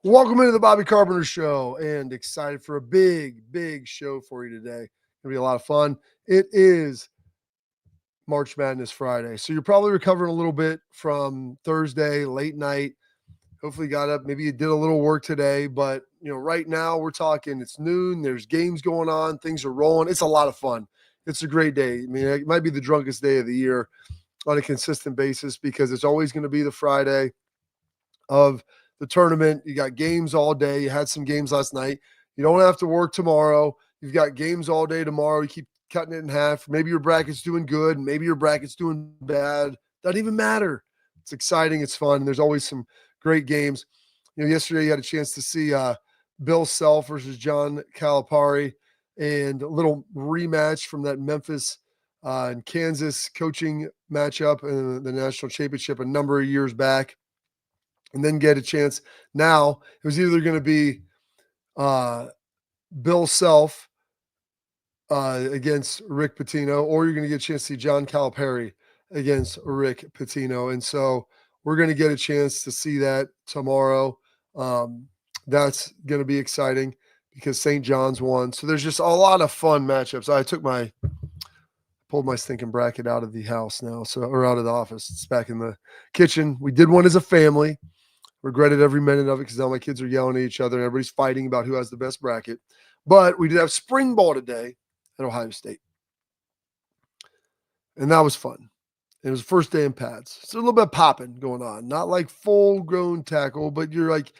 Welcome into the Bobby Carpenter Show, and excited for a big show for you today. Gonna be a lot of fun. It is March Madness Friday, so you're probably recovering a little bit from Thursday late night. Hopefully, you got up. Maybe you did a little work today, but right now we're talking. It's noon. There's games going on. Things are rolling. It's a lot of fun. It's a great day. I mean, it might be the drunkest day of the year on a consistent basis because it's always going to be the Friday of the tournament. You got games all day. You had some games last night. You don't have to work tomorrow. You've got games all day tomorrow. You keep cutting it in half. Maybe your bracket's doing good. Maybe your bracket's doing bad. Doesn't even matter. It's exciting. It's fun. There's always some great games. Yesterday you had a chance to see Bill Self versus John Calipari and a little rematch from that Memphis and Kansas coaching matchup in the national championship a number of years back. And then get a chance. Now it was either going to be Bill Self against Rick Pitino, or you're going to get a chance to see John Calipari against Rick Pitino. And so we're going to get a chance to see that tomorrow. That's going to be exciting because St. John's won. So there's just a lot of fun matchups. I pulled my stinking bracket out of the house now, or out of the office. It's back in the kitchen. We did one as a family. Regretted every minute of it because now my kids are yelling at each other and everybody's fighting about who has the best bracket. But we did have spring ball today at Ohio State. And that was fun. It was the first day in pads. So a little bit of popping going on. Not like full-grown tackle, but you're like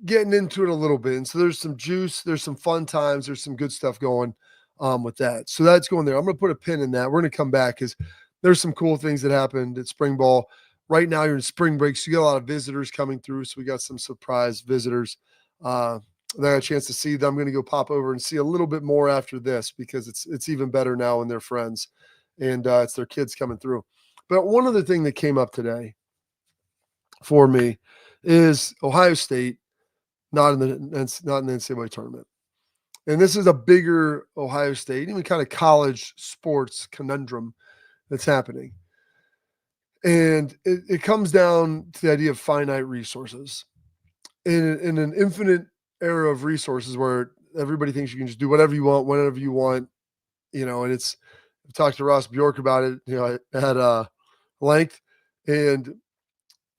getting into it a little bit. And so there's some juice. There's some fun times. There's some good stuff going with that. So that's going there. I'm going to put a pin in that. We're going to come back because there's some cool things that happened at spring ball. Right now you're in spring break, so you got a lot of visitors coming through. So we got some surprise visitors. I got a chance to see them. I'm going to go pop over and see a little bit more after this because it's even better now when they're friends and it's their kids coming through. But one other thing that came up today for me is Ohio State not in the NCAA tournament. And this is a bigger Ohio State, even kind of college sports conundrum that's happening. And it comes down to the idea of finite resources. In an infinite era of resources where everybody thinks you can just do whatever you want, whenever you want, and I've talked to Ross Bjork about it, at length. And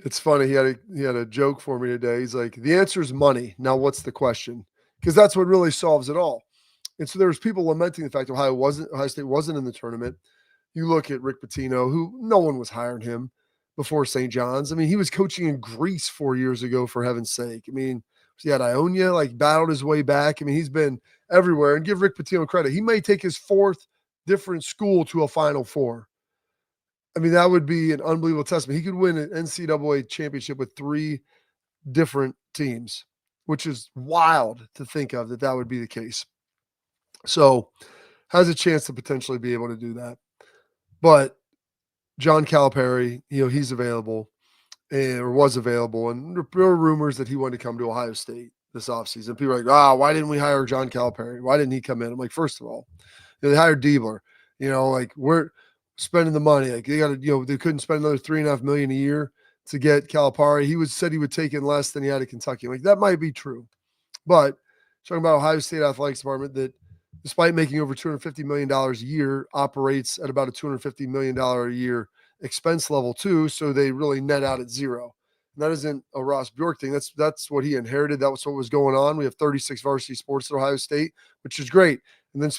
it's funny, he had a joke for me today. He's like, the answer is money. Now what's the question? Because that's what really solves it all. And so there's people lamenting the fact Ohio State wasn't in the tournament. You look at Rick Pitino, who no one was hiring him before St. John's. I mean, he was coaching in Greece 4 years ago, for heaven's sake. I mean, he had Ionia, battled his way back. I mean, he's been everywhere. And give Rick Pitino credit. He may take his fourth different school to a Final Four. I mean, that would be an unbelievable testament. He could win an NCAA championship with 3 different teams, which is wild to think of that would be the case. So has a chance to potentially be able to do that. But John Calipari, he's available or was available. And there were rumors that he wanted to come to Ohio State this offseason. People are like, why didn't we hire John Calipari? Why didn't he come in? I'm like, first of all, they hired Diebler. We're spending the money. They got to, they couldn't spend another $3.5 million a year to get Calipari. He said he would take in less than he had at Kentucky. That might be true. But talking about Ohio State Athletics Department that, despite making over $250 million a year, operates at about a $250 million a year expense level too. So they really net out at zero. And that isn't a Ross Bjork thing. That's what he inherited. That was what was going on. We have 36 varsity sports at Ohio State, which is great. And then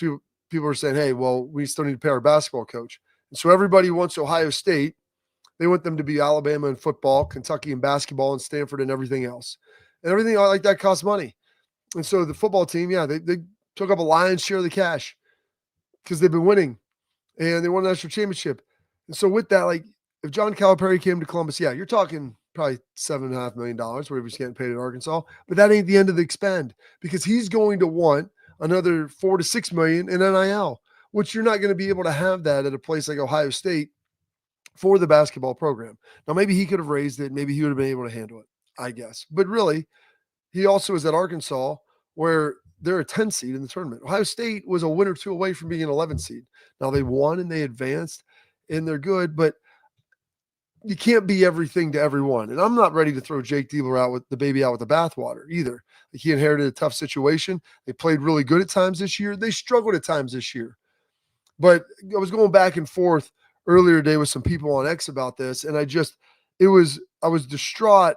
people are saying, hey, well, we still need to pay our basketball coach. And so everybody wants Ohio State. They want them to be Alabama in football, Kentucky in basketball, and Stanford and everything else. And everything like that costs money. And so the football team, they took up a lion's share of the cash because they've been winning and they won a national championship. And so with that, if John Calipari came to Columbus, you're talking probably $7.5 million, whatever he's getting paid in Arkansas, but that ain't the end of the expend because he's going to want another $4 to $6 million in NIL, which you're not going to be able to have that at a place like Ohio State for the basketball program. Now, maybe he could have raised it. Maybe he would have been able to handle it, I guess. But really, he also is at Arkansas where they're a 10 seed in the tournament. Ohio State was a win or two away from being an 11 seed. Now they won and they advanced and they're good, but you can't be everything to everyone. And I'm not ready to throw Jake Diebler out with the baby out with the bathwater either. Like, he inherited a tough situation. They played really good at times this year. They struggled at times this year. But I was going back and forth earlier today with some people on X about this, and I was distraught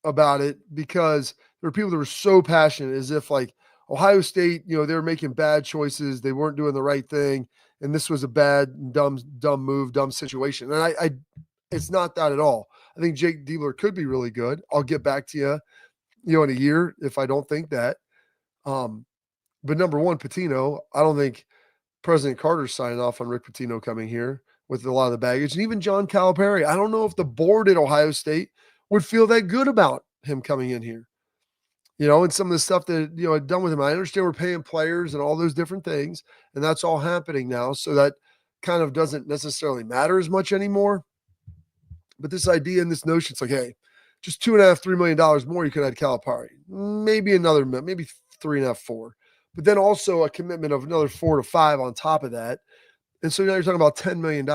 about it because there were people that were so passionate, as if like Ohio State, they were making bad choices, they weren't doing the right thing, and this was a bad, dumb move, dumb situation. And I it's not that at all. I think Jake Diebler could be really good. I'll get back to you, in a year if I don't think that. But number one, Pitino, I don't think President Carter's signing off on Rick Pitino coming here with a lot of the baggage. And even John Calipari, I don't know if the board at Ohio State would feel that good about him coming in here. And some of the stuff that, I'd done with him. I understand we're paying players and all those different things, and that's all happening now. So that kind of doesn't necessarily matter as much anymore. But this idea and this notion, it's like, hey, just $2.5, $3 million more, you could add Calipari. Maybe another, maybe 3.5, 4. But then also a commitment of another 4 to 5 on top of that. And so now you're talking about $10 million,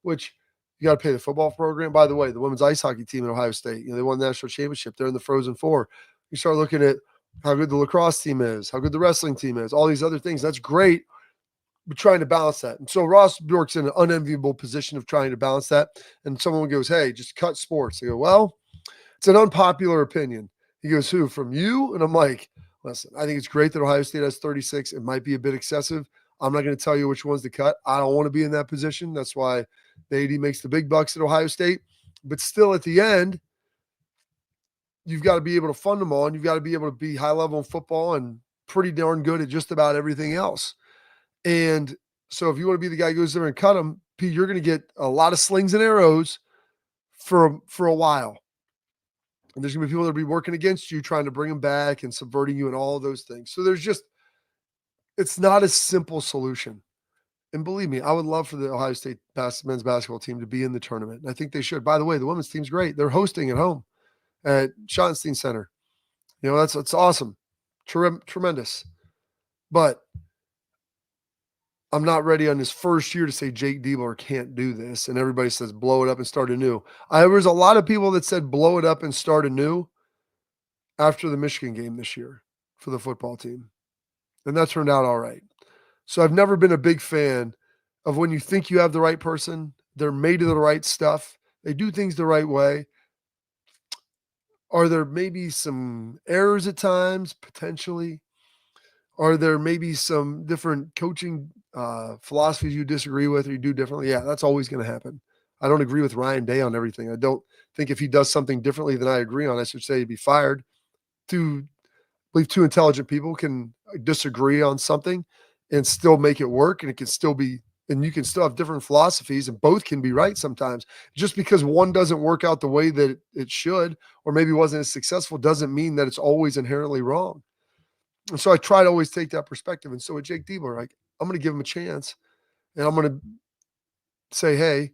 which you got to pay the football program. By the way, the women's ice hockey team at Ohio State, they won the national championship. They're in the Frozen Four. You start looking at how good the lacrosse team is, how good the wrestling team is, all these other things. That's great, but trying to balance that. And so Ross Bjork's in an unenviable position of trying to balance that. And someone goes, hey, just cut sports. They go, well, it's an unpopular opinion. He goes, who, from you? And I'm like, listen, I think it's great that Ohio State has 36. It might be a bit excessive. I'm not going to tell you which ones to cut. I don't want to be in that position. That's why the AD makes the big bucks at Ohio State. But still, at the end, you've got to be able to fund them all, and you've got to be able to be high level in football and pretty darn good at just about everything else. And so if you want to be the guy who goes there and cut them, Pete, you're going to get a lot of slings and arrows for a while. And there's going to be people that will be working against you, trying to bring them back and subverting you and all of those things. So it's not a simple solution. And believe me, I would love for the Ohio State men's basketball team to be in the tournament. And I think they should. By the way, the women's team's great. They're hosting at home at Schottenstein Center. That's awesome. Tremendous. But I'm not ready on his first year to say Jake Diebler can't do this. And everybody says blow it up and start anew. There was a lot of people that said blow it up and start anew after the Michigan game this year for the football team. And that turned out all right. So I've never been a big fan of when you think you have the right person, they're made of the right stuff, they do things the right way. Are there maybe some errors at times, potentially? Are there maybe some different coaching philosophies you disagree with or you do differently? Yeah, that's always going to happen. I don't agree with Ryan Day on everything. I don't think if he does something differently than I agree on, I should say he'd be fired. I believe two intelligent people can disagree on something and still make it work, and it can still be, and you can still have different philosophies, and both can be right sometimes. Just because one doesn't work out the way that it should, or maybe wasn't as successful, doesn't mean that it's always inherently wrong. And so I try to always take that perspective. And so with Jake Diebler, I'm going to give him a chance, and I'm going to say, hey,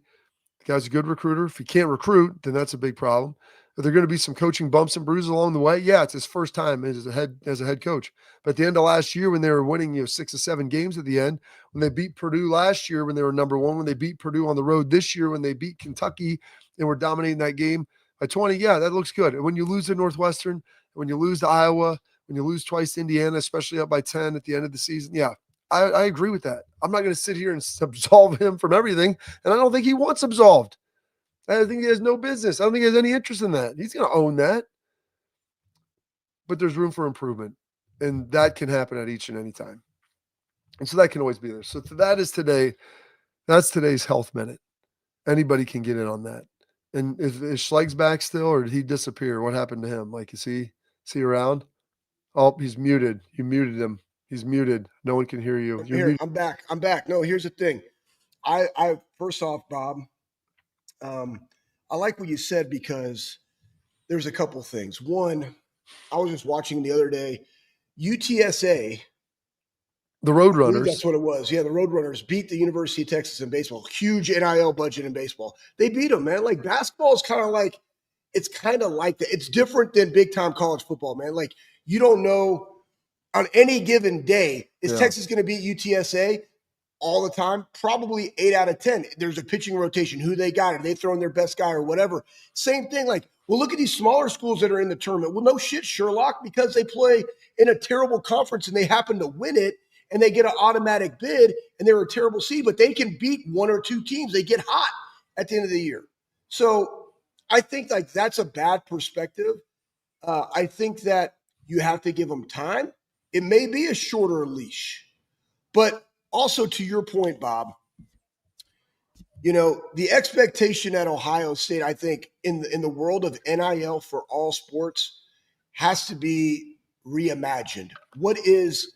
the guy's a good recruiter. If he can't recruit, then that's a big problem. Are there going to be some coaching bumps and bruises along the way? Yeah, it's his first time as a head coach. But at the end of last year, when they were winning 6 or 7 games at the end, when they beat Purdue last year when they were number 1, when they beat Purdue on the road this year, when they beat Kentucky and were dominating that game by 20, yeah, that looks good. And when you lose to Northwestern, when you lose to Iowa, when you lose twice to Indiana, especially up by 10 at the end of the season, yeah, I agree with that. I'm not going to sit here and absolve him from everything, and I don't think he wants absolved. I think he has no business. I don't think he has any interest in that. He's going to own that. But there's room for improvement, and that can happen at each and any time. And so that can always be there. So that's today's Health Minute. Anybody can get in on that. And is Schleg's back still, or did he disappear? What happened to him? Like, is he around? Oh, he's muted. You muted him. He's muted. No one can hear you. Here, I'm back. No, here's the thing. I first off, Bob, I like what you said because there's a couple things. One, I was just watching the other day, UTSA. The Roadrunners. That's what it was. Yeah, the Roadrunners beat the University of Texas in baseball. Huge NIL budget in baseball. They beat them, man. Like, basketball is kind of like that. It's different than big-time college football, man. Like, you don't know on any given day, is Texas going to beat UTSA? all the time? Probably 8 out of 10. There's a pitching rotation, who they got, are they throwing their best guy or whatever. Same thing, like, well, look at these smaller schools that are in the tournament. Well, no shit, Sherlock, because they play in a terrible conference and they happen to win it and they get an automatic bid and they're a terrible seed, but they can beat one or two teams. They get hot at the end of the year. So I think like that's a bad perspective. I think that you have to give them time. It may be a shorter leash, but also to your point, Bob, you know, the expectation at Ohio State, I think, in the world of NIL for all sports has to be reimagined. What is,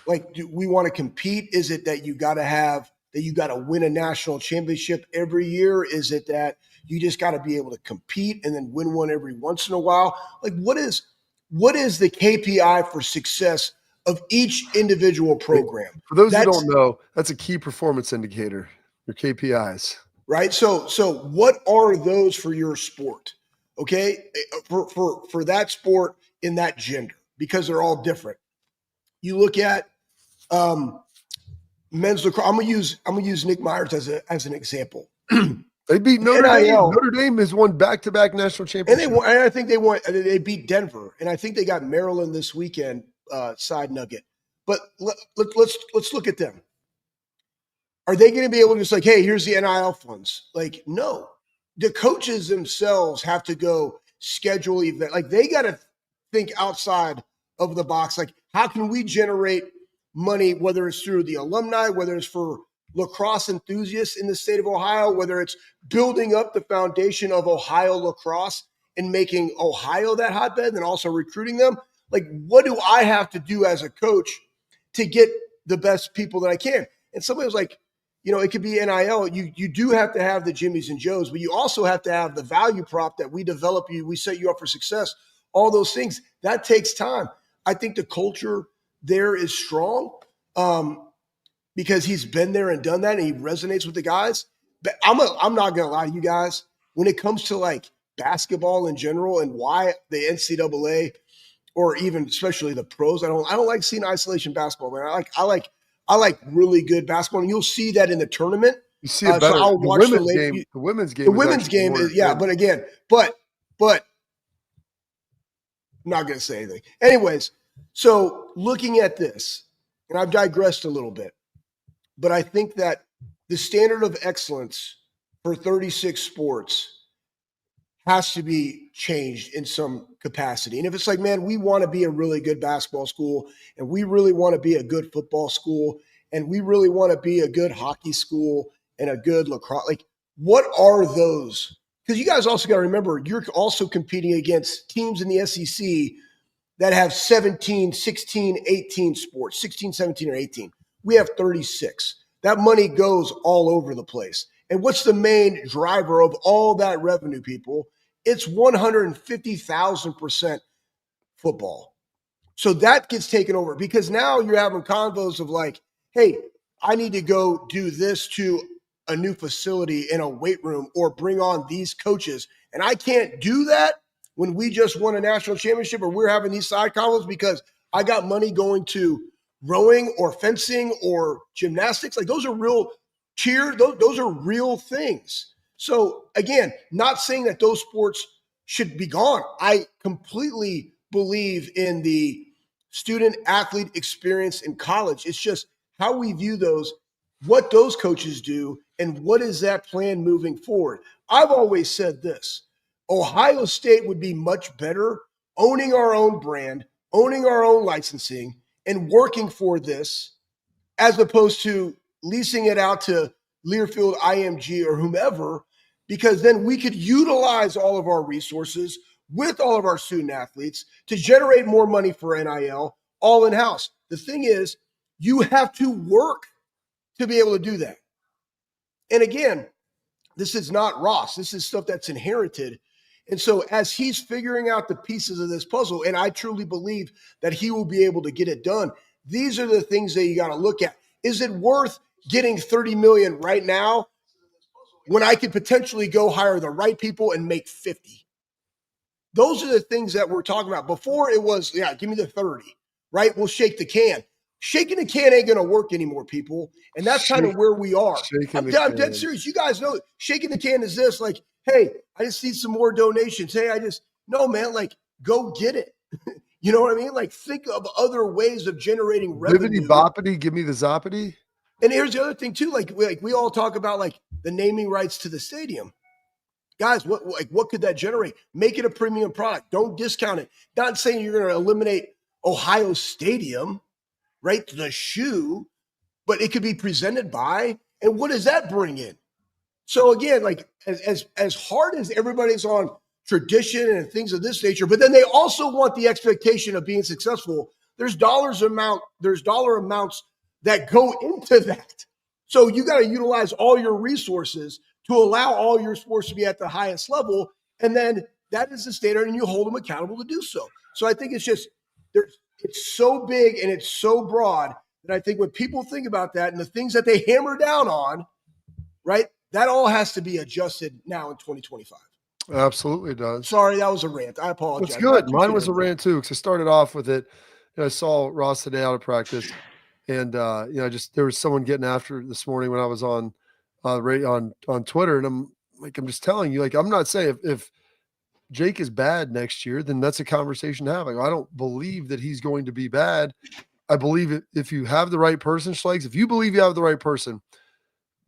like, do we want to compete? Is it that you got to win a national championship every year? Is it that you just got to be able to compete and then win one every once in a while? Like, what is the KPI for success of each individual program? For those who don't know, that's a key performance indicator, your KPIs. Right? So what are those for your sport? Okay? For that sport in that gender, because they're all different. You look at men's lacrosse. I'm gonna use Nick Myers as an example. They beat Notre Dame. Notre Dame has won back-to-back national championships. And I think they beat Denver, and I think they got Maryland this weekend. Side nugget, but let's look at them. Are they going to be able to just like, hey, here's the NIL funds? Like, no. The coaches themselves have to go schedule event. Like, they got to think outside of the box. Like, how can we generate money, whether it's through the alumni, whether it's for lacrosse enthusiasts in the state of Ohio, whether it's building up the foundation of Ohio lacrosse and making Ohio that hotbed and also recruiting them? Like, what do I have to do as a coach to get the best people that I can? And somebody was like, you know, it could be NIL. You do have to have the Jimmys and Joes, but you also have to have the value prop that we develop you. We set you up for success. All those things, that takes time. I think the culture there is strong because he's been there and done that, and he resonates with the guys. But I'm not going to lie to you guys. When it comes to like basketball in general and why the NCAA or even especially the pros, I don't like seeing isolation basketball, man. I like really good basketball, and you'll see that in the tournament. You see it better. So I'll watch the women's game. The women's game is but I'm not going to say anything. Anyways, so looking at this, and I've digressed a little bit, but I think that the standard of excellence for 36 sports has to be changed in some capacity. And if it's like, man, we want to be a really good basketball school, and we really want to be a good football school, and we really want to be a good hockey school and a good lacrosse, like, what are those? Because you guys also got to remember, you're also competing against teams in the SEC that have 17, 16, 18 sports, 16, 17, or 18. We have 36. That money goes all over the place. And what's the main driver of all that revenue, people? It's 150,000% football. So that gets taken over because now you're having convos of like, hey, I need to go do this to a new facility in a weight room or bring on these coaches. And I can't do that when we just won a national championship or we're having these side convos because I got money going to rowing or fencing or gymnastics. Like, those are real those are real things. So again, not saying that those sports should be gone. I completely believe in the student athlete experience in college. It's just how we view those, what those coaches do, and what is that plan moving forward. I've always said this: Ohio State would be much better owning our own brand, owning our own licensing, and working for this as opposed to leasing it out to Learfield, IMG, or whomever, because then we could utilize all of our resources with all of our student athletes to generate more money for NIL all in-house. The thing is, you have to work to be able to do that. And again, this is not Ross. This is stuff that's inherited. And so as he's figuring out the pieces of this puzzle, and I truly believe that he will be able to get it done, these are the things that you got to look at. Is it worth getting $30 million right now when I could potentially go hire the right people and make 50? Those are the things that we're talking about. Before it was, yeah, give me the 30, right? We'll shake the can. shaking the can ain't gonna work anymore, people. And that's kind of where we are. I'm dead serious. You guys know shaking the can is this, like, hey, I just need some more donations. Hey, no, man, like, go get it. You know what I mean? Like, think of other ways of generating revenue. Bippity-boppity, give me the zoppity. And here's the other thing too. Like we all talk about like the naming rights to the stadium. Guys, what could that generate? Make it a premium product. Don't discount it. Not saying you're going to eliminate Ohio Stadium, right? The shoe, but it could be presented by. And what does that bring in? So again, like as hard as everybody's on tradition and things of this nature, but then they also want the expectation of being successful. There's dollar amounts that go into that. So you got to utilize all your resources to allow all your sports to be at the highest level. And then that is the standard, and you hold them accountable to do so. So I think it's so big and it's so broad that I think when people think about that and the things that they hammer down on, right, that all has to be adjusted now in 2025. Absolutely does. Sorry, that was a rant. I apologize. It's good. Mine was a rant too, because I started off with it. I saw Ross today out of practice, and there was someone getting after it this morning when I was on Twitter, and I'm just telling you, like, I'm not saying if Jake is bad next year, then that's a conversation to have. Like, I don't believe that he's going to be bad. I believe if you have the right person, Schlegs, if you believe you have the right person,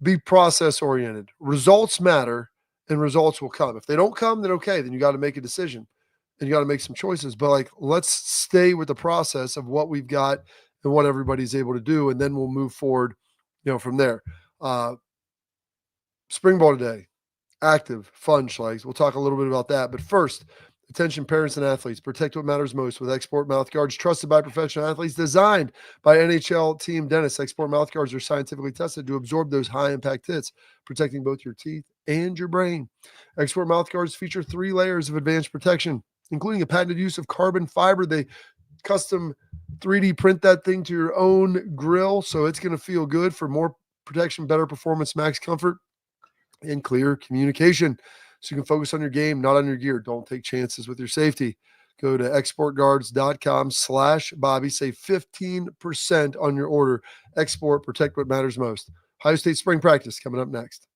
be process oriented. Results matter, and results will come. If they don't come, then okay, then you got to make a decision and you got to make some choices. But like, let's stay with the process of what we've got and what everybody's able to do, and then we'll move forward, from there. Spring ball today, active, fun, Schlegs. We'll talk a little bit about that. But first, attention parents and athletes, protect what matters most with XSport mouthguards, trusted by professional athletes, designed by NHL team dentists. XSport mouthguards are scientifically tested to absorb those high-impact hits, protecting both your teeth and your brain. XSport mouthguards feature 3 layers of advanced protection, including a patented use of carbon fiber. They custom 3D print that thing to your own grill, so it's going to feel good for more protection, better performance, max comfort, and clear communication. So you can focus on your game, not on your gear. Don't take chances with your safety. Go to exportguards.com/Bobby. Save 15% on your order. XSport, protect what matters most. Ohio State spring practice coming up next.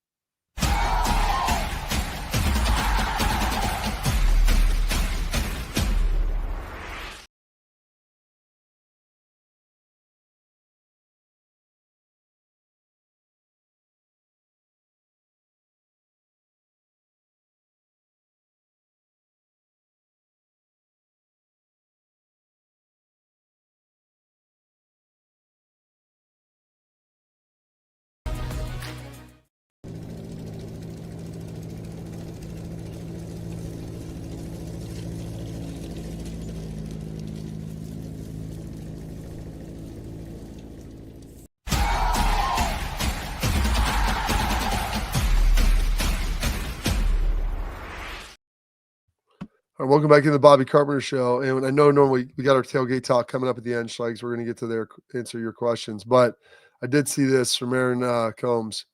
All right, welcome back to the Bobby Carpenter Show. And I know normally we got our tailgate talk coming up at the end, Schlegs. We're going to get to answer your questions. But I did see this from Aaron Combs.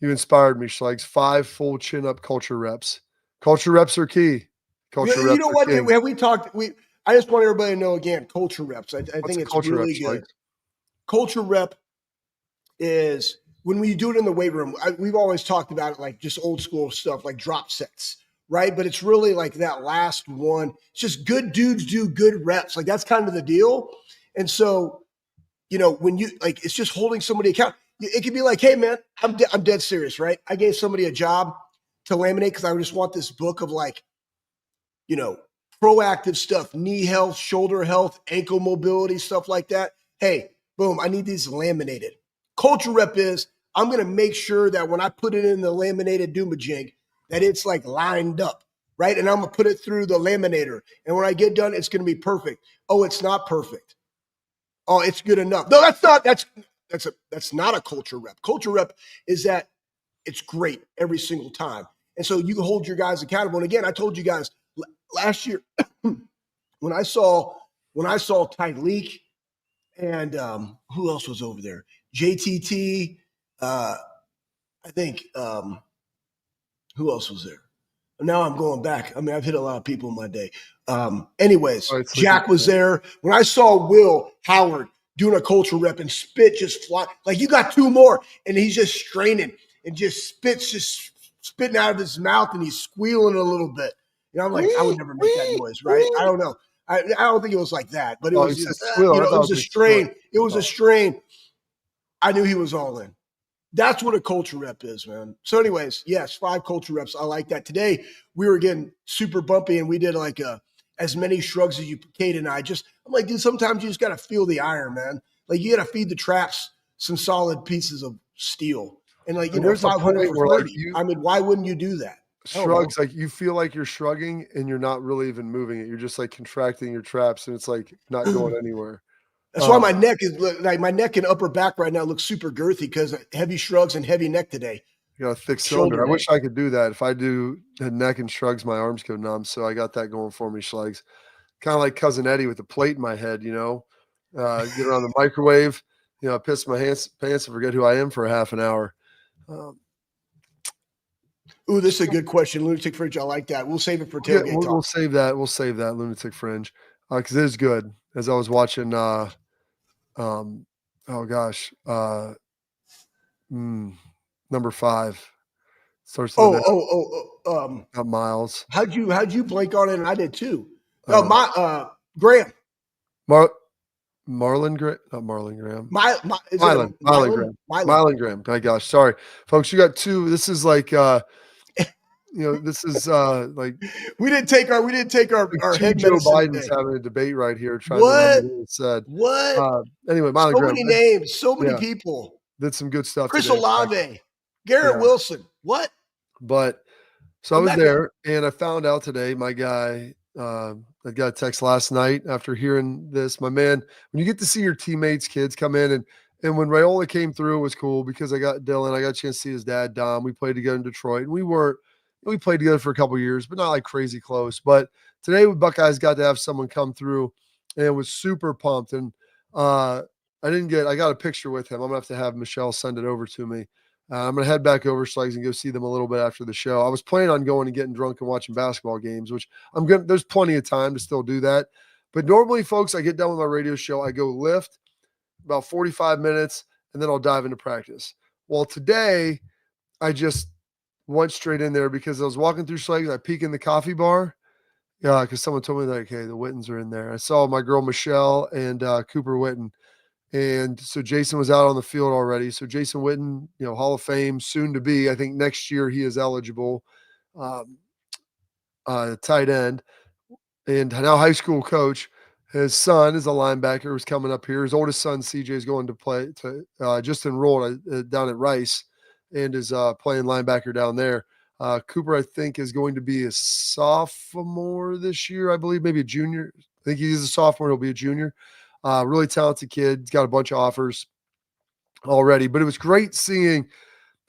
You inspired me, Schlegs. 5 full chin-up culture reps. Culture reps are key. You know what? Have we talked? I just want everybody to know again, culture reps. I think it's really good. Schlegs? Culture rep is when we do it in the weight room. We've always talked about it like just old school stuff, like drop sets. Right. But it's really like that last one. It's just good dudes do good reps. Like that's kind of the deal. And so, when you like, it's just holding somebody account. It could be like, hey, man, I'm dead serious. Right. I gave somebody a job to laminate because I just want this book of like, proactive stuff, knee health, shoulder health, ankle mobility, stuff like that. Hey, boom, I need these laminated. Culture rep is I'm going to make sure that when I put it in the laminated Doomajig, that it's like lined up, right? And I'm going to put it through the laminator. And when I get done, it's going to be perfect. Oh, it's not perfect. Oh, it's good enough. No, that's not a culture rep. Culture rep is that it's great every single time. And so you can hold your guys accountable. And again, I told you guys last year when I saw Tyleek and who else was over there? JTT, I think who else was there? Now I'm going back. I mean, I've hit a lot of people in my day. Anyways, Jack was there. When I saw Will Howard, doing a culture rep and spit just fly. Like you got 2 more and he's just straining and just spitting out of his mouth and he's squealing a little bit. You know, I'm like, I would never make that noise, right? I don't know. I don't think it was like that, but it was he said just, squeal. it was a strain. It was Oh. a strain. I knew he was all in. That's what a culture rep is, man. So anyways, yes, 5 culture reps. I like that. Today we were getting super bumpy and we did like as many shrugs as you, Kate and I'm like, dude, sometimes you just got to feel the iron, man. Like you got to feed the traps some solid pieces of steel. And like, there's 500 a for point 30. where like I mean, why wouldn't you do that? shrugs, like you feel like you're shrugging and you're not really even moving it. You're just like contracting your traps and it's like not going anywhere. That's why my neck is like my neck and upper back right now looks super girthy because heavy shrugs and heavy neck today. You got a thick cylinder. I wish I could do that. If I do the neck and shrugs, my arms go numb. So I got that going for me, Schlegs. Kind of like Cousin Eddie with the plate in my head, get around the microwave, piss my pants and forget who I am for a half an hour. Ooh, this is a good question. Lunatic Fringe, I like that. We'll save it for tailgate talk. We'll save that. We'll save that, Lunatic Fringe, because it is good. As I was watching, number 5 starts. Not Miles. How'd you blank on it? And I did too. Graham. Marlon Graham, not Marlon Graham. Mylan Graham. My gosh, sorry, folks. You got 2. This is like, this is like we didn't take our head Joe medicine Biden's today. having a debate right here, trying to remember what it said. What? Anyway, Mylan so Graham, many names, so many people. Did some good stuff. Chris today, Olave, Garrett Wilson. What? But so I was there, and I found out today. My guy. I got a text last night after hearing this. My man, when you get to see your teammates' kids come in, and when Raiola came through, it was cool because I got Dylan. I got a chance to see his dad, Dom. We played together in Detroit, and we played together for a couple of years, but not like crazy close. But today, with Buckeyes, got to have someone come through, and was super pumped. And I got a picture with him. I'm gonna have Michelle send it over to me. I'm going to head back over Schlegs and go see them a little bit after the show. I was planning on going and getting drunk and watching basketball games, which there's plenty of time to still do that. But normally, folks, I get done with my radio show. I go lift about 45 minutes, and then I'll dive into practice. Well, today, I just went straight in there because I was walking through Schlegs. I peek in the coffee bar because someone told me that, okay, the Wittens are in there. I saw my girl Michelle and Cooper Witten. And so Jason was out on the field already. So Jason Witten, Hall of Fame, soon to be. I think next year he is eligible. Tight end, and now high school coach. His son is a linebacker who's coming up here. His oldest son, CJ, is going to just enrolled down at Rice and is playing linebacker down there. Cooper, I think, is going to be a sophomore this year, I believe, maybe a junior. I think he's a sophomore. He'll be a junior. Really talented kid. He's got a bunch of offers already. But it was great seeing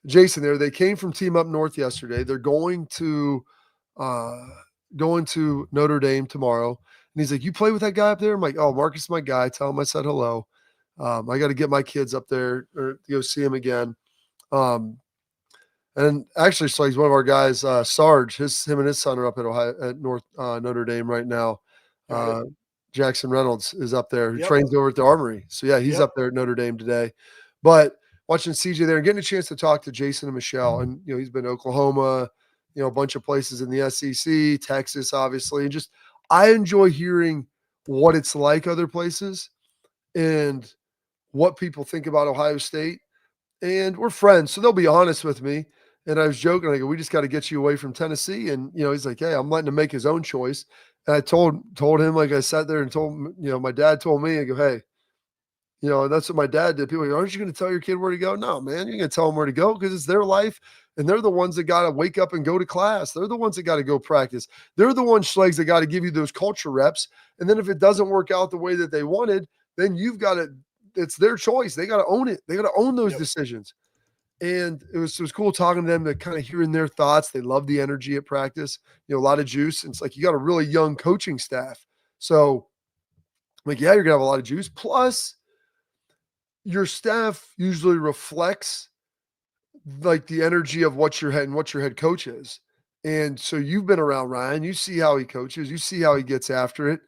Jason there. They came from Team Up North yesterday. They're going to Notre Dame tomorrow. And he's like, you play with that guy up there? I'm like, oh, Marcus is my guy. Tell him I said hello. I got to get my kids up there or go see him again. And actually, so he's one of our guys, Sarge. Him and his son are up at North Notre Dame right now. Jackson Reynolds is up there who trains over at the Armory. So, yeah, he's up there at Notre Dame today. But watching CJ there and getting a chance to talk to Jason and Michelle. And, he's been to Oklahoma, a bunch of places in the SEC, Texas, obviously. And just I enjoy hearing what it's like other places and what people think about Ohio State. And we're friends, so they'll be honest with me. And I was joking. I go, we just got to get you away from Tennessee. And, he's like, hey, I'm letting him make his own choice. And I told him, like I sat there and told him, my dad told me, I go, hey, and that's what my dad did. People go, aren't you going to tell your kid where to go? No, man, you're going to tell them where to go because it's their life. And they're the ones that got to wake up and go to class. They're the ones that got to go practice. They're the ones, Schlegs, that got to give you those culture reps. And then if it doesn't work out the way that they wanted, then you've got to, it's their choice. They got to own it. They got to own those decisions. And it was cool talking to them, to kind of hearing their thoughts. They love the energy at practice, a lot of juice. And it's like, you got a really young coaching staff. So like, yeah, you're gonna have a lot of juice. Plus your staff usually reflects like the energy of what your head coach is. And so you've been around Ryan, you see how he coaches, you see how he gets after it.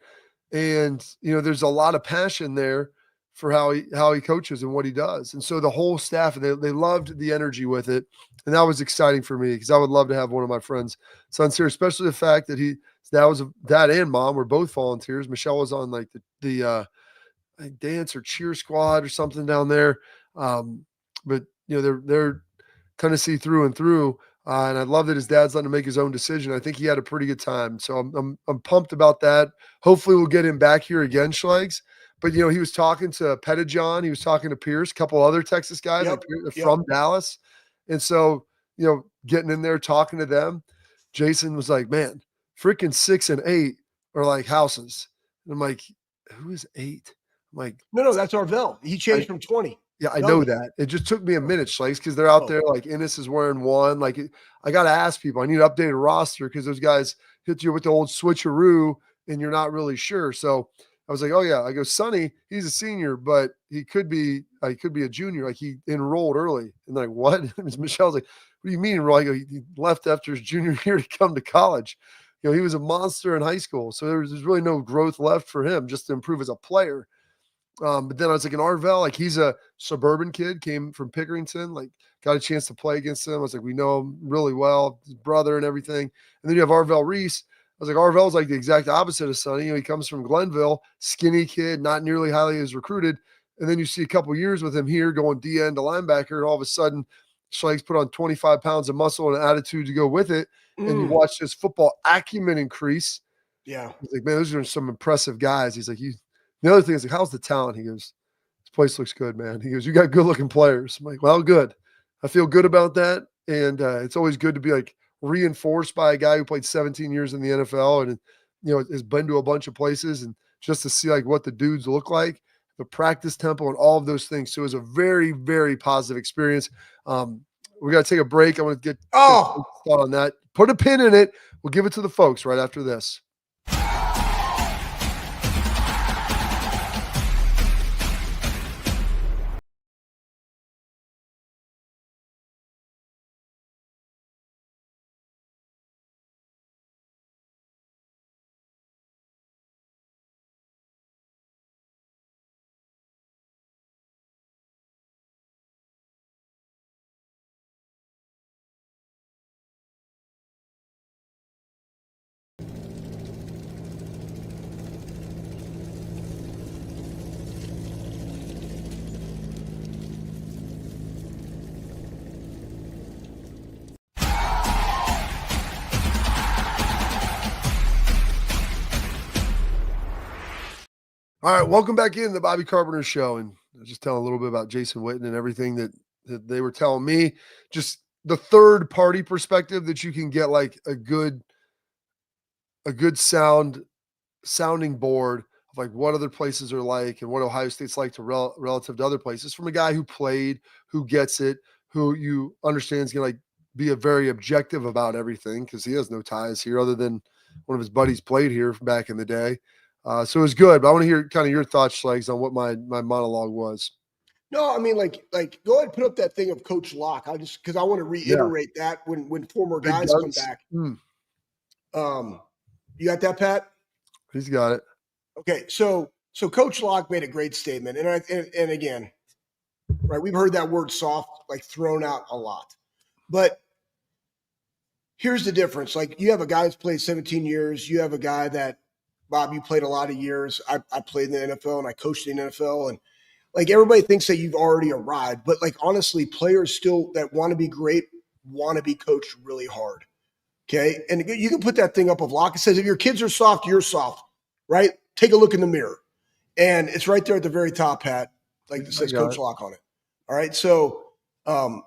And, there's a lot of passion there for how he coaches and what he does. And so the whole staff, they loved the energy with it. And that was exciting for me because I would love to have one of my friends' sons here, especially the fact that his dad and mom were both volunteers. Michelle was on like the dance or cheer squad or something down there. But they're Tennessee through and through. And I love that his dad's letting him make his own decision. I think he had a pretty good time. So I'm pumped about that. Hopefully we'll get him back here again, Schlegs. But, he was talking to Pettijohn. He was talking to Pierce, a couple other Texas guys from Dallas. And so, getting in there, talking to them, Jason was like, man, freaking 6 and 8 are like houses. And I'm like, who is 8? I'm like, no, that's Arvell. He changed from 20. Yeah, I know that. It just took me a minute, Schlegs, because they're out there like Ennis is wearing 1. Like, I got to ask people. I need an updated roster because those guys hit you with the old switcheroo and you're not really sure. So I was like, oh, yeah. I go, Sonny, he's a senior, but he could be a junior. Like, he enrolled early. And like, what? Michelle's like, what do you mean? I go, he left after his junior year to come to college. He was a monster in high school. So there's really no growth left for him just to improve as a player. But then I was like, an Arvell, like he's a suburban kid, came from Pickerington, like got a chance to play against him. I was like, we know him really well, his brother and everything. And then you have Arvell Reese. I was like, Arvell's like the exact opposite of Sonny. He comes from Glenville, skinny kid, not nearly highly as recruited. And then you see a couple years with him here going DN to linebacker, and all of a sudden, Schlegs put on 25 pounds of muscle and an attitude to go with it. And you watch his football acumen increase. Yeah. He's like, man, those are some impressive guys. He's like, the other thing is like, how's the talent? He goes, this place looks good, man. He goes, you got good looking players. I'm like, well, good. I feel good about that. And it's always good to be like reinforced by a guy who played 17 years in the NFL and, has been to a bunch of places, and just to see like what the dudes look like, the practice tempo and all of those things. So it was a very, very positive experience. We got to take a break. I want to get thought on that. Put a pin in it. We'll give it to the folks right after this. All right, welcome back in the Bobby Carpenter Show. And I was just telling a little bit about Jason Witten and everything that they were telling me. Just the third party perspective that you can get like a good sounding board of like what other places are like and what Ohio State's like to relative to other places from a guy who played, who gets it, who you understand is going to like be a very objective about everything because he has no ties here other than one of his buddies played here back in the day. So it was good, but I want to hear kind of your thoughts, Schlegs, on what my monologue was. No, I mean, like, go ahead and put up that thing of Coach Locke. Because I want to reiterate that when former guys come back. You got that, Pat? He's got it. Okay, so Coach Locke made a great statement, and again, right, we've heard that word "soft" like thrown out a lot, but here's the difference. Like, you have a guy who's played 17 years. You have a guy that, Bob, you played a lot of years. I played in the NFL and I coached in the NFL, and like everybody thinks that you've already arrived, but like honestly, players still that want to be great want to be coached really hard. Okay, and you can put that thing up of Locke. It says if your kids are soft, you're soft, right? Take a look in the mirror, and it's right there at the very top, Pat. Like it says Coach Locke on it. All right, so I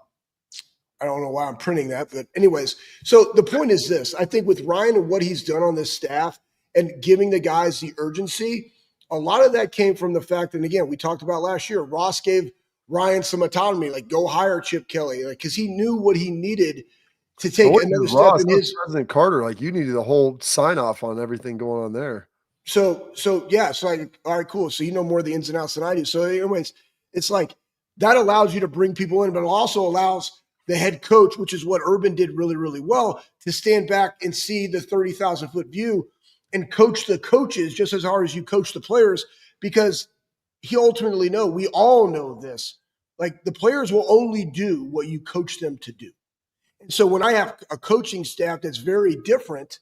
don't know why I'm printing that, but anyways, so the point is this: I think with Ryan and what he's done on this staff and giving the guys the urgency, a lot of that came from the fact, and again, we talked about last year, Ross gave Ryan some autonomy, like go hire Chip Kelly, like because he knew what he needed to take another step in his. President Carter, like you needed a whole sign off on everything going on there. So yeah, so like, all right, cool. So you know more of the ins and outs than I do. So anyways, it's like that allows you to bring people in, but it also allows the head coach, which is what Urban did really, really well, to stand back and see the 30,000-foot view and coach the coaches just as hard as you coach the players, because he ultimately know, we all know this, like the players will only do what you coach them to do. And so when I have a coaching staff that's very different,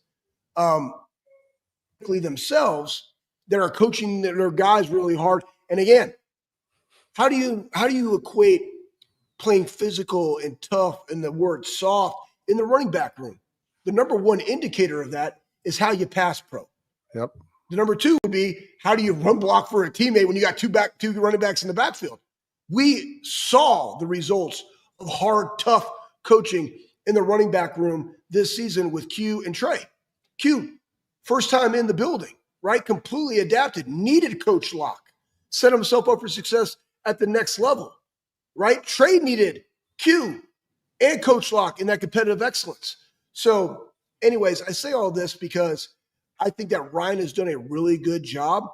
themselves, that are coaching their guys really hard. And again, how do you equate playing physical and tough and the word soft in the running back room? The number one indicator of that is how you pass pro. Yep. The number two would be, how do you run block for a teammate when you got two running backs in the backfield? We saw the results of hard, tough coaching in the running back room this season with Q and Trey. Q, first time in the building, right? Completely adapted, needed coach lock, set himself up for success at the next level, right? Trey needed Q and coach lock in that competitive excellence. So anyways, I say all this because I think that Ryan has done a really good job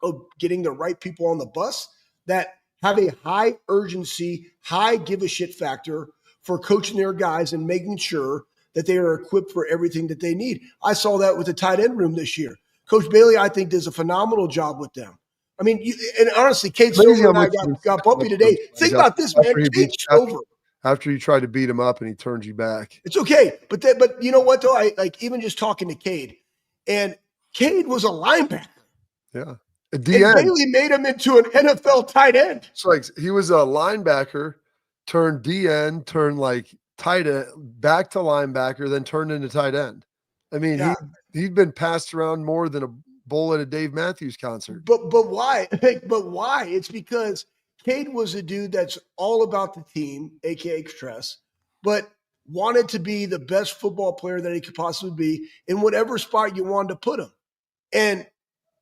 of getting the right people on the bus that have a high urgency, high give a shit factor for coaching their guys and making sure that they are equipped for everything that they need. I saw that with the tight end room this year. Coach Bailey, I think, does a phenomenal job with them. I mean, and honestly, Kate Silver and I got bumpy today. Think about this, man. Kate Silver. After you tried to beat him up and he turns you back. It's okay. But you know what, though? I like even just talking to Cade, and Cade was a linebacker. Yeah. And Bailey made him into an NFL tight end. So like he was a linebacker, turned DN, turned like tight end, back to linebacker, then turned into tight end. I mean, yeah. He'd been passed around more than a bull at a Dave Matthews concert. But why? But why? It's because Cade was a dude that's all about the team, aka stress, but wanted to be the best football player that he could possibly be in whatever spot you wanted to put him. And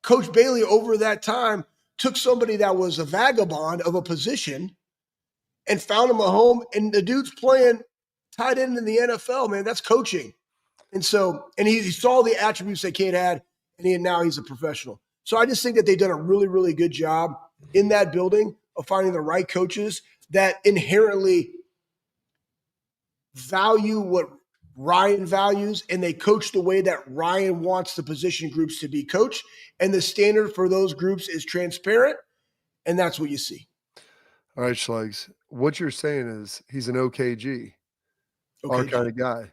Coach Bailey, over that time, took somebody that was a vagabond of a position and found him a home. And the dude's playing tight end in the NFL, man. That's coaching. And so, and he saw the attributes that Cade had, and now he's a professional. So I just think that they've done a really, really good job in that building of finding the right coaches that inherently value what Ryan values, and they coach the way that Ryan wants the position groups to be coached. And the standard for those groups is transparent, and that's what you see. All right, Schlegs. What you're saying is he's an OKG, our kind of guy.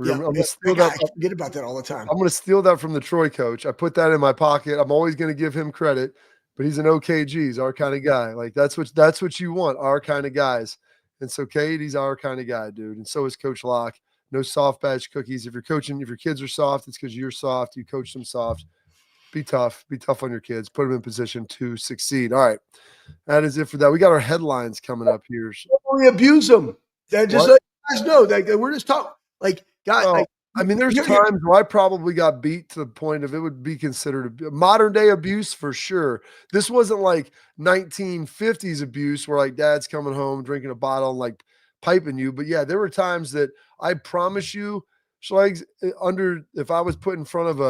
I'm gonna steal that. I forget about that all the time. I'm going to steal that from the Troy coach. I put that in my pocket. I'm always going to give him credit, but he's an OKG. He's our kind of guy. Like that's what you want, our kind of guys. And so Cade, he's our kind of guy, dude. And so is Coach Locke. No soft badge cookies. If you're coaching, if your kids are soft, it's because you're soft. You coach them soft. Be tough. Be tough on your kids. Put them in position to succeed. All right. That is it for that. We got our headlines coming up here. We abuse them. Just let you guys know that we're just talking. Like, guys, well, I mean, there's times where I probably got beat to the point of it would be considered modern day abuse for sure. This wasn't like 1950s abuse where like dad's coming home, drinking a bottle and like piping you. But yeah, there were times that I promise you, Schlegs, if I was put in front of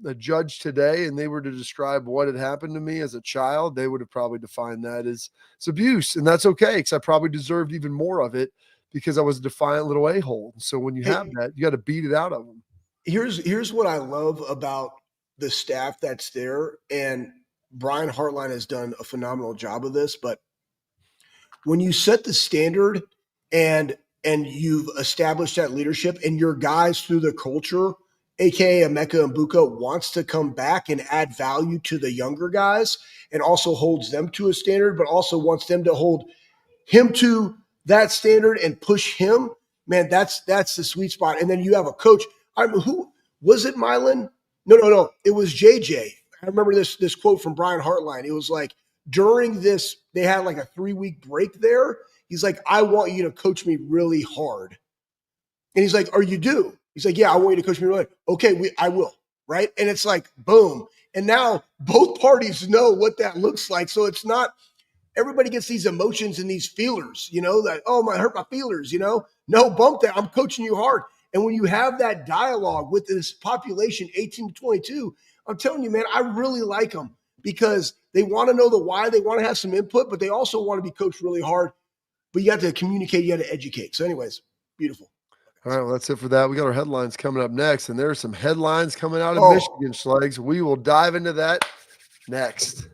a judge today and they were to describe what had happened to me as a child, they would have probably defined that as abuse. And that's okay, because I probably deserved even more of it because I was a defiant little a-hole. So when you have that, you got to beat it out of them. Here's what I love about the staff that's there, and Brian Hartline has done a phenomenal job of this, but when you set the standard and you've established that leadership, and your guys through the culture, aka Emeka and Buka, wants to come back and add value to the younger guys and also holds them to a standard, but also wants them to hold him to that standard and push him, man, that's the sweet spot. And then you have a coach. Who was it, Mylan? No. It was JJ. I remember this quote from Brian Hartline. It was like, during this, they had like a 3-week break there. He's like, I want you to coach me really hard. And he's like, you do? He's like, yeah, I want you to coach me really hard. Okay, I will, right? And it's like, boom. And now both parties know what that looks like. So it's not, everybody gets these emotions and these feelers, that, oh, I hurt my feelers, No, bump that. I'm coaching you hard. And when you have that dialogue with this population, 18 to 22, I'm telling you, man, I really like them because they want to know the why. They want to have some input, but they also want to be coached really hard. But you have to communicate. You have to educate. So anyways, beautiful. All right, well, that's it for that. We got our headlines coming up next, and there are some headlines coming out of Michigan, Schlegs. We will dive into that next.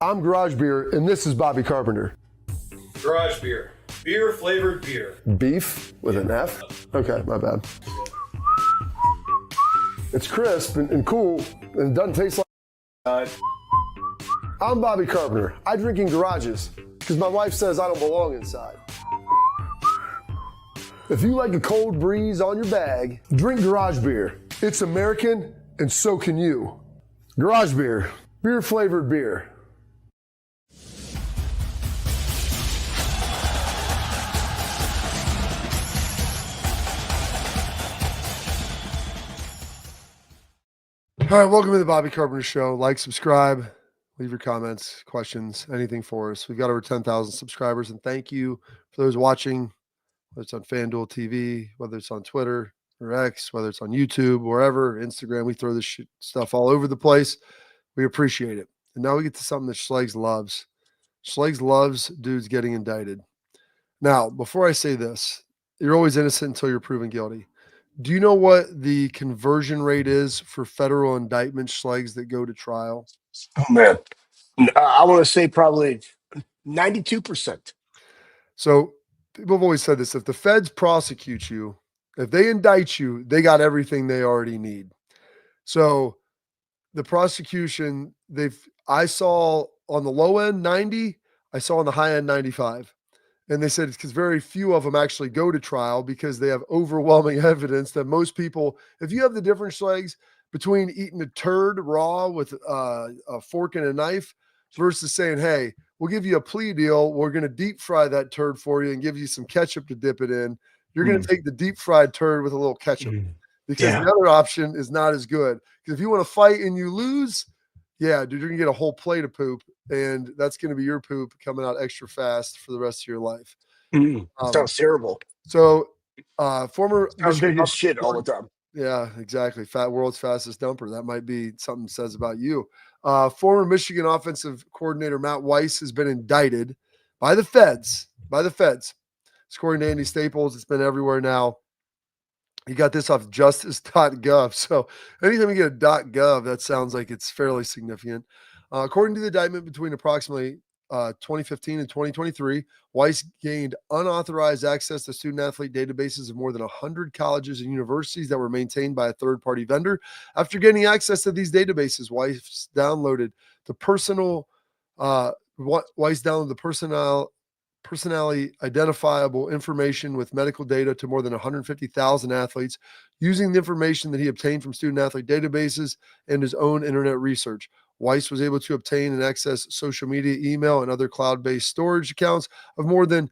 I'm Garage Beer, and this is Bobby Carpenter. Garage beer. Beer flavored beer. Beef with an F? Okay, my bad. It's crisp and cool, and it doesn't taste like. I'm Bobby Carpenter. I drink in garages because my wife says I don't belong inside. If you like a cold breeze on your bag, drink Garage Beer. It's American, and so can you. Garage Beer. Beer flavored beer. All right, welcome to the Bobby Carpenter Show. Like, subscribe, leave your comments, questions, anything for us. We've got over 10,000 subscribers, and thank you for those watching, whether it's on FanDuel TV, whether it's on Twitter or X, whether it's on YouTube, wherever, Instagram. We throw this stuff all over the place. We appreciate it. And now we get to something that Schlegel loves. Schlegel loves dudes getting indicted. Now, before I say this, you're always innocent until you're proven guilty. Do you know what the conversion rate is for federal indictment Schlegs that go to trial? Oh, man. I want to say probably 92%. So people have always said this. If the feds prosecute you, if they indict you, they got everything they already need. So the prosecution, I saw on the low end 90, I saw on the high end 95. And they said it's because very few of them actually go to trial because they have overwhelming evidence that most people, if you have the different Schlegs between eating a turd raw with a fork and a knife versus saying, hey, we'll give you a plea deal. We're going to deep fry that turd for you and give you some ketchup to dip it in. You're going to take the deep fried turd with a little ketchup because the other option is not as good. Because if you want to fight and you lose, yeah, dude, you're going to get a whole plate of poop. And that's going to be your poop coming out extra fast for the rest of your life. Sounds terrible. So, former Sounds big as shit all the time. Yeah, exactly. World's fastest dumper. That might be something that says about you. Former Michigan offensive coordinator Matt Weiss has been indicted by the feds. It's according to Andy Staples. It's been everywhere now. He got this off justice.gov. So anytime you get a .gov, that sounds like it's fairly significant. According to the indictment, between approximately 2015 and 2023, Weiss gained unauthorized access to student-athlete databases of more than 100 colleges and universities that were maintained by a third-party vendor. After gaining access to these databases, Weiss downloaded the personally identifiable information with medical data to more than 150,000 athletes using the information that he obtained from student-athlete databases and his own internet research. Weiss was able to obtain and access social media, email, and other cloud-based storage accounts of more than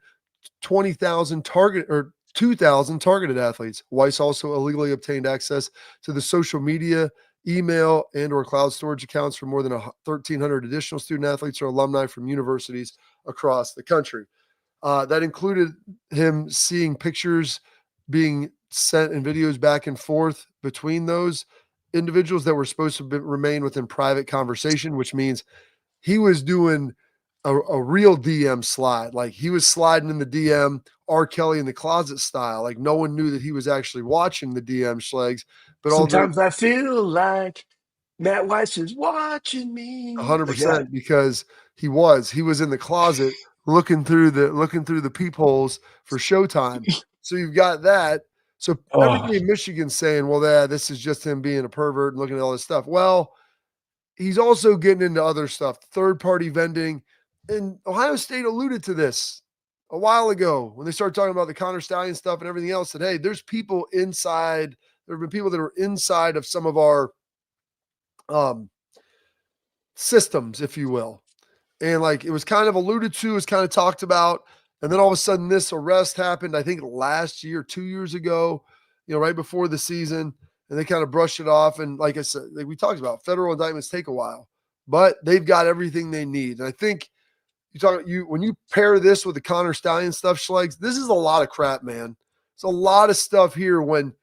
2,000 targeted athletes. Weiss also illegally obtained access to the social media, email, and or cloud storage accounts for more than 1,300 additional student athletes or alumni from universities across the country. That included him seeing pictures being sent and videos back and forth between those individuals that were supposed to remain within private conversation, which means he was doing a real DM slide. Like he was sliding in the DM, R. Kelly in the closet style. Like no one knew that he was actually watching the DM Schlegs. But sometimes I feel like Matt Weiss is watching me. 100% because he was in the closet looking through the peepholes for showtime. So you've got that. So everybody in Michigan's saying, well, this is just him being a pervert and looking at all this stuff. Well, he's also getting into other stuff, third-party vending. And Ohio State alluded to this a while ago when they started talking about the Connor Stallion stuff and everything else, that, hey, there's people inside. There have been people that are inside of some of our systems, if you will. And like it was kind of alluded to, it was kind of talked about. And then all of a sudden this arrest happened, I think last year, 2 years ago, right before the season. And they kind of brushed it off. And like I said, like we talked about, federal indictments take a while, but they've got everything they need. And I think when you pair this with the Connor Stallion stuff, Schlegs, this is a lot of crap, man. It's a lot of stuff here when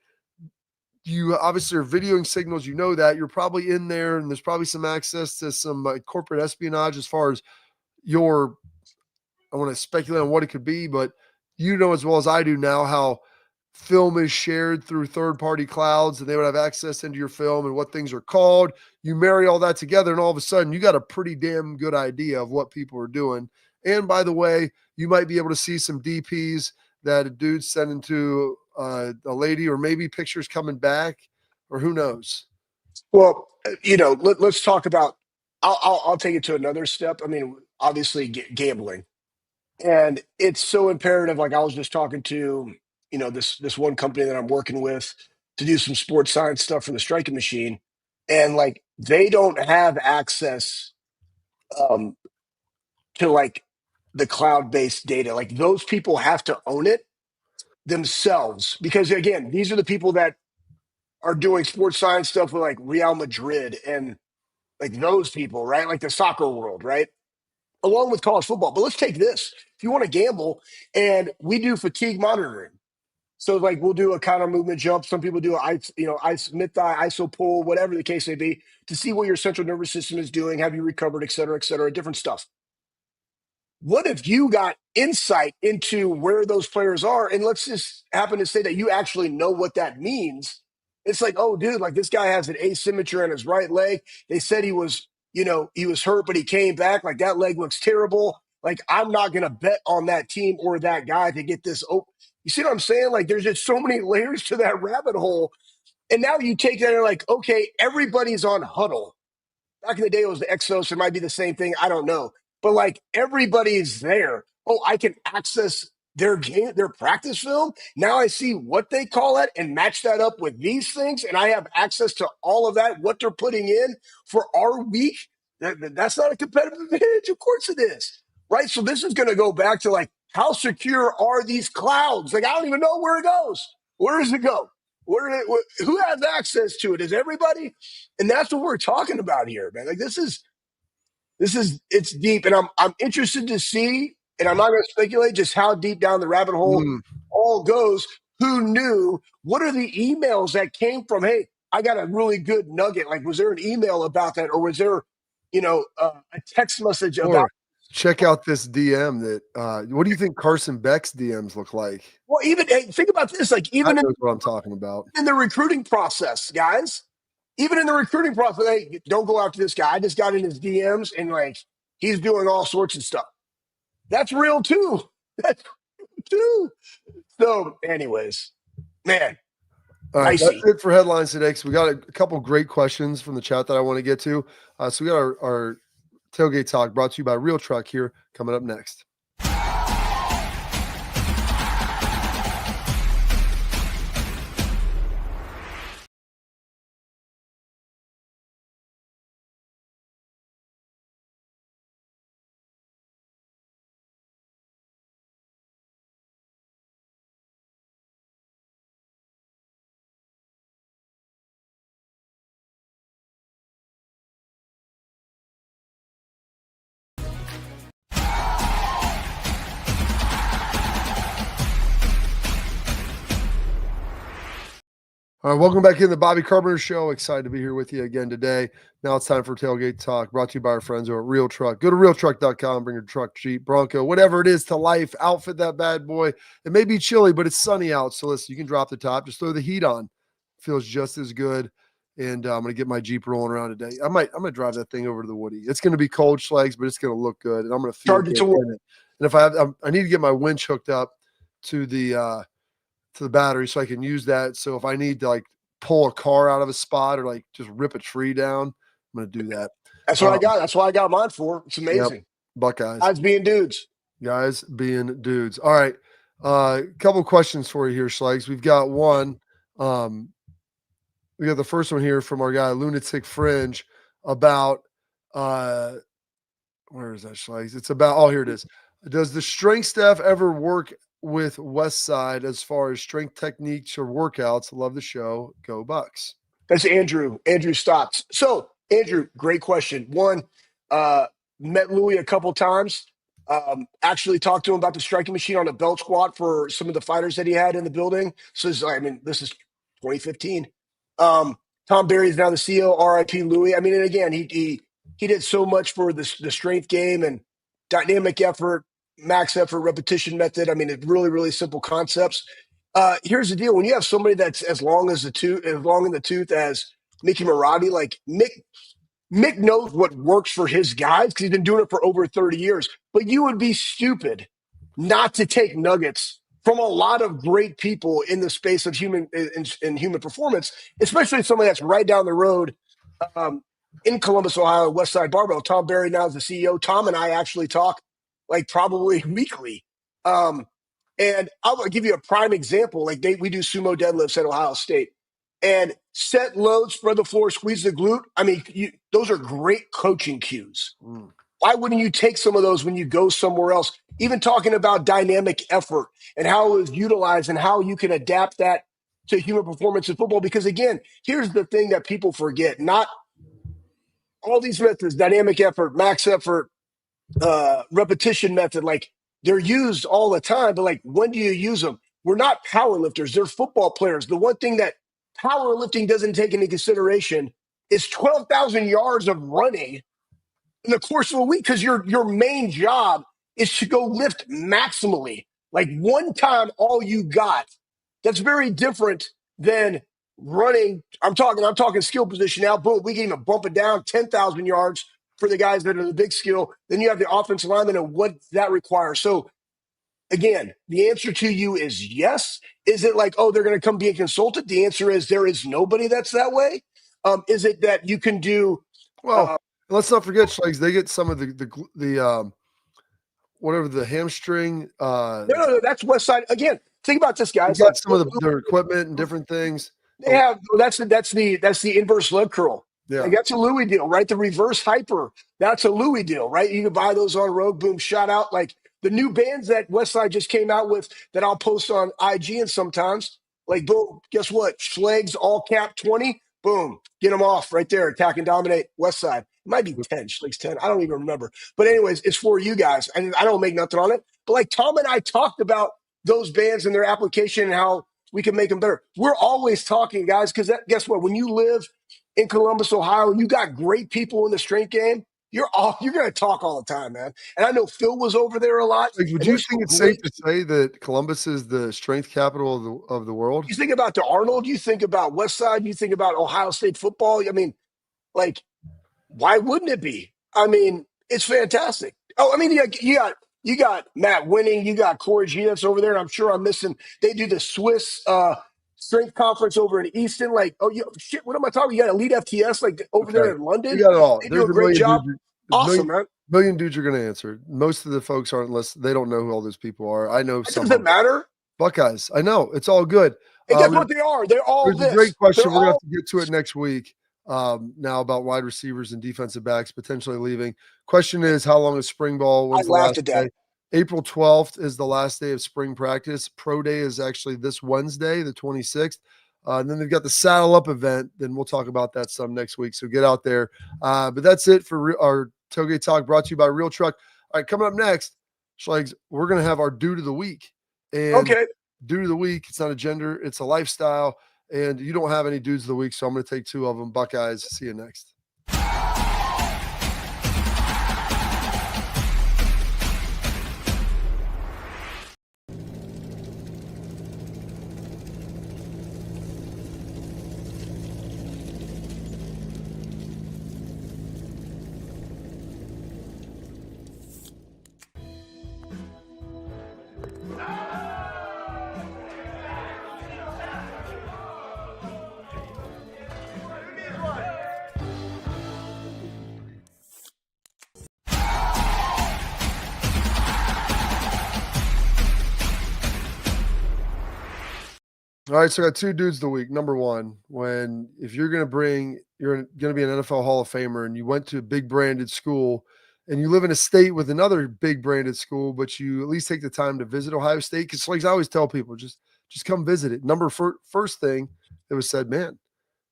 you obviously are videoing signals, that you're probably in there and there's probably some access to some corporate espionage as far as I want to speculate on what it could be, but as well as I do now how film is shared through third-party clouds, and they would have access into your film and what things are called. You marry all that together, and all of a sudden, you got a pretty damn good idea of what people are doing. And by the way, you might be able to see some DPs that a dude's sending to a lady, or maybe pictures coming back, or who knows. Well, let's talk about. I'll take it to another step. I mean, obviously, gambling, and it's so imperative. Like I was just talking to, this one company that I'm working with to do some sports science stuff for the striking machine, and like they don't have access um, to like the cloud-based data. Like those people have to own it themselves because again, these are the people that are doing sports science stuff with like Real Madrid and like those people, right? Like the soccer world, right? Along with college football. But let's take this. If you want to gamble, and we do fatigue monitoring. So like we'll do a counter movement jump. Some people do ice mid thigh, ISO pull, whatever the case may be, to see what your central nervous system is doing, have you recovered, et cetera, different stuff. What if you got insight into where those players are? And let's just happen to say that you actually know what that means. It's like, oh, dude, like this guy has an asymmetry on his right leg. They said he was hurt, but he came back. Like that leg looks terrible. Like I'm not going to bet on that team or that guy to get this open. You see what I'm saying? Like there's just so many layers to that rabbit hole. And now you take that and like, okay, everybody's on huddle. Back in the day, it was the Exos. It might be the same thing. I don't know. But like everybody's there. Oh, I can access their game, their practice film. Now I see what they call it and match that up with these things. And I have access to all of that, what they're putting in for our week. That's not a competitive advantage. Of course it is. Right. So this is going to go back to like, how secure are these clouds? Like, I don't even know where it goes. Where does it go? Who has access to it? Is everybody? And that's what we're talking about here, man. Like this is it's deep, and I'm interested to see, and I'm not going to speculate just how deep down the rabbit hole all goes. Who knew? What are the emails that came from? Hey, I got a really good nugget. Like, was there an email about that, or was there, a text message about? Check out this DM that. What do you think Carson Beck's DMs look like? Well, even think about this. Like, even that's what I'm talking about in the recruiting process, guys. Even in the recruiting process, hey, don't go after this guy. I just got in his DMs and like he's doing all sorts of stuff. That's real too. That's real too. So, anyways, man. All right, that's it for headlines today. So we got a couple great questions from the chat that I want to get to. So we got our tailgate talk brought to you by Real Truck here coming up next. All right, welcome back in the Bobby Carpenter Show. Excited to be here with you again today. Now it's time for Tailgate Talk, brought to you by our friends over at Real Truck. Go to realtruck.com, bring your truck, Jeep, Bronco, whatever it is to life. Outfit that bad boy. It may be chilly, but it's sunny out. So listen, you can drop the top. Just throw the heat on. Feels just as good. And I'm going to get my Jeep rolling around today. I'm going to drive that thing over to the Woody. It's going to be cold, Schlegs, but it's going to look good. And I'm going to feel good in it. And if I need to get my winch hooked up to the battery so I can use that. So if I need to like pull a car out of a spot or like just rip a tree down, I'm going to do that. That's what I got. That's what I got mine for. It's amazing. Yep. Buckeyes. Guys being dudes. Guys being dudes. All right. A couple questions for you here, Schlegs. We've got one. We got the first one here from our guy, Lunatic Fringe, about where is that, Schlegs? It's about, here it is. Does the strength staff ever work with West Side as far as strength techniques or workouts? Love the show. Go Bucks. That's Andrew Stotts. So Andrew, great question. One, met Louis a couple times. Actually talked to him about the striking machine on a belt squat for some of the fighters that he had in the building. So this is 2015. Tom Berry is now the CEO, RIP Louis. I mean, and again, he did so much for the strength game and dynamic effort, max effort, repetition method. I mean, it's really, really simple concepts. Here's the deal: when you have somebody that's as long in the tooth as Mickey Marotti, like Mick knows what works for his guys because he's been doing it for over 30 years. But you would be stupid not to take nuggets from a lot of great people in the space of human performance, especially somebody that's right down the road in Columbus, Ohio, West Side Barbell. Tom Berry now is the CEO. Tom and I actually talk like probably weekly. And I'll give you a prime example. Like we do sumo deadlifts at Ohio State. And set load, spread the floor, squeeze the glute. I mean, those are great coaching cues. Why wouldn't you take some of those when you go somewhere else? Even talking about dynamic effort and how it is utilized and how you can adapt that to human performance in football. Because again, here's the thing that people forget. Not all these methods, dynamic effort, max effort, repetition method, like they're used all the time. But like, when do you use them? We're not power lifters. They're football players. The one thing that powerlifting doesn't take into consideration is 12,000 yards of running in the course of a week, because your main job is to go lift maximally, like one time all you got. That's very different than running. I'm talking skill position now. Boom, we can even bump it down 10,000 yards for the guys that are the big skill. Then you have the offensive lineman and what that requires. So again, the answer to you is yes. Is it like, oh, they're going to come be a consultant? The answer is there is nobody that's that way. Is it that you can do? Well, let's not forget, Schlegs, they get some of the whatever the hamstring. No, that's West Side. Again, think about this, guys. You got some of their equipment and different things. They have that's the inverse leg curl. Yeah, like, that's a Louis deal, right? The reverse hyper, that's a Louis deal, right? You can buy those on Rogue. Boom, shout out. Like the new bands that Westside just came out with that I'll post on IG and sometimes, like, boom, guess what? Schleg's all cap 20. Boom, get them off right there. Attack and dominate Westside. It might be 10. Schleg's 10. I don't even remember. But anyways, it's for you guys. And I don't make nothing on it. But like Tom and I talked about those bands and their application and how we can make them better. We're always talking, guys, because guess what? When you live in Columbus, Ohio, you got great people in the strength game. You're going to talk all the time, man. And I know Phil was over there a lot. Like, would you think it's safe to say that Columbus is the strength capital of the world? You think about the Arnold, you think about West Side, you think about Ohio State football. I mean, like, why wouldn't it be? I mean, it's fantastic. Oh, I mean, you got Matt Winning, you got Corey G that's over there, and I'm sure I'm missing. They do the Swiss strength conference over in Easton. Like, oh, shit, what am I talking? You got Elite FTS like over there in London. You got it all. They do a great job. Awesome, man. Million dudes are going to answer. Most of the folks aren't, unless they don't know who all those people are. I know some. It doesn't matter. Buckeyes. I know. It's all good. And guess what they are? They're all There's a great question. We're going to have to get to it next week. Now about wide receivers and defensive backs potentially leaving. Question is, how long is spring ball? When's the last day? April 12th is the last day of spring practice. Pro day is actually this Wednesday, the 26th. And then they've got the Saddle Up event. Then we'll talk about that some next week. So get out there. But that's it for our Tailgate Talk, brought to you by Real Truck. All right, coming up next, Schlegs, we're going to have our Dude of the Week. And Dude of the Week, it's not a gender, it's a lifestyle. And you don't have any Dudes of the Week, so I'm going to take two of them. Buckeyes, see you next. All right, so I got two dudes of the week. Number one, if you're going to be an NFL Hall of Famer and you went to a big branded school and you live in a state with another big branded school, but you at least take the time to visit Ohio State, because like I always tell people, just come visit it. First thing that was said, man,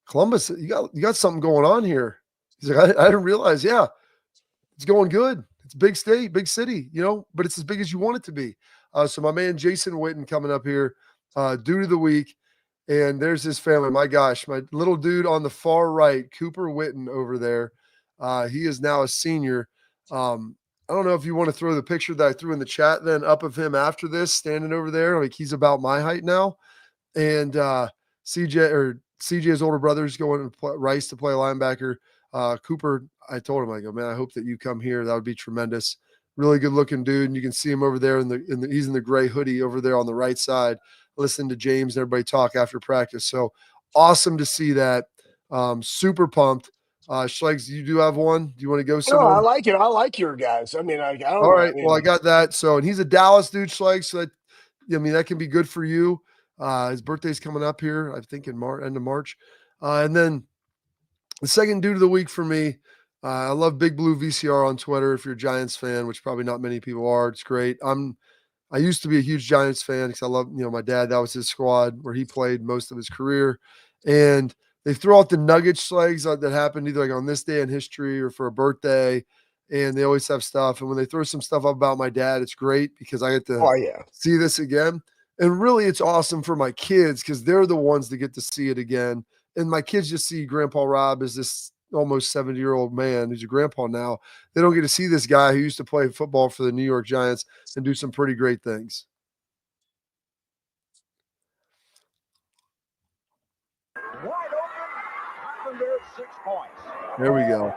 Columbus, you got something going on here. He's like, I didn't realize. Yeah, it's going good. It's a big state, big city, but it's as big as you want it to be. So my man Jason Witten coming up here. Dude of the week, and there's his family. My gosh, my little dude on the far right, Cooper Witten over there. He is now a senior. I don't know if you want to throw the picture that I threw in the chat then up of him after this, standing over there. Like, he's about my height now. and CJ's older brother's going to Rice to play linebacker. Cooper, I told him, I go, man, I hope that you come here. That would be tremendous. Really good looking dude. And you can see him over there he's in the gray hoodie over there on the right side, listening to James and everybody talk after practice. So awesome to see that. Super pumped. Schlegs, you do have one? Do you want to go No, somewhere? I like it. I like your guys. I mean, I don't All know. right. Well, I got that. So, and he's a Dallas dude, Schlegs. So that can be good for you. His birthday's coming up here, I think in end of March. And then the second dude of the week for me, I love Big Blue VCR on Twitter. If you're a Giants fan, which probably not many people are, it's great. I used to be a huge Giants fan because I love, my dad, that was his squad where he played most of his career. And they throw out the Nuggets legs that happened either like on this day in history or for a birthday. And they always have stuff. And when they throw some stuff up about my dad, it's great because I get to see this again. And really, it's awesome for my kids because they're the ones that get to see it again. And my kids just see Grandpa Rob as this almost 70-year-old man who's a grandpa now. They don't get to see this guy who used to play football for the New York Giants and do some pretty great things. Wide open, Carpenter, 6 points. There we go.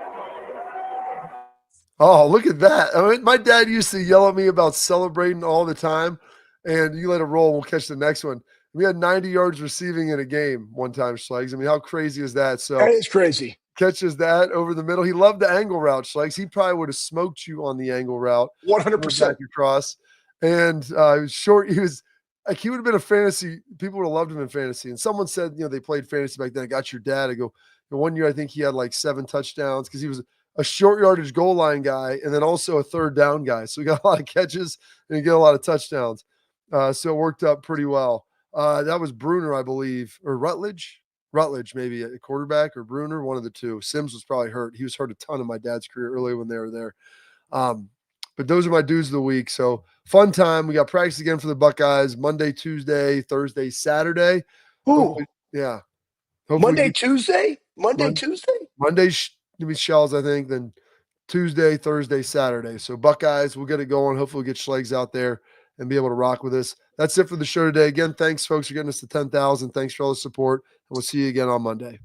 Oh, look at that. I mean, my dad used to yell at me about celebrating all the time, and you let it roll, we'll catch the next one. We had 90 yards receiving in a game one time, Schlegs. I mean, how crazy is that? So that is crazy. Catches that over the middle. He loved the angle route, Schlegs. He probably would have smoked you on the angle route. 100%. Across. And he was short. He was like, he would have been a fantasy. People would have loved him in fantasy. And someone said, they played fantasy back then. I got your dad. I go, one year, I think he had like 7 touchdowns because he was a short yardage goal line guy and then also a third down guy. So he got a lot of catches and he got a lot of touchdowns. So it worked out pretty well. That was Bruner, I believe, or Rutledge, maybe a quarterback, or Bruner, one of the two. Sims was probably hurt. He was hurt a ton in my dad's career early when they were there. But those are my dudes of the week. So fun time. We got practice again for the Buckeyes Monday, Tuesday, Thursday, Saturday. Ooh. Yeah. Monday, Tuesday? Tuesday? Monday's gonna be Shells, I think. Then Tuesday, Thursday, Saturday. So Buckeyes, we'll get it going. Hopefully we'll get Schlegs out there and be able to rock with us. That's it for the show today. Again, thanks, folks, for getting us to 10,000. Thanks for all the support, and we'll see you again on Monday.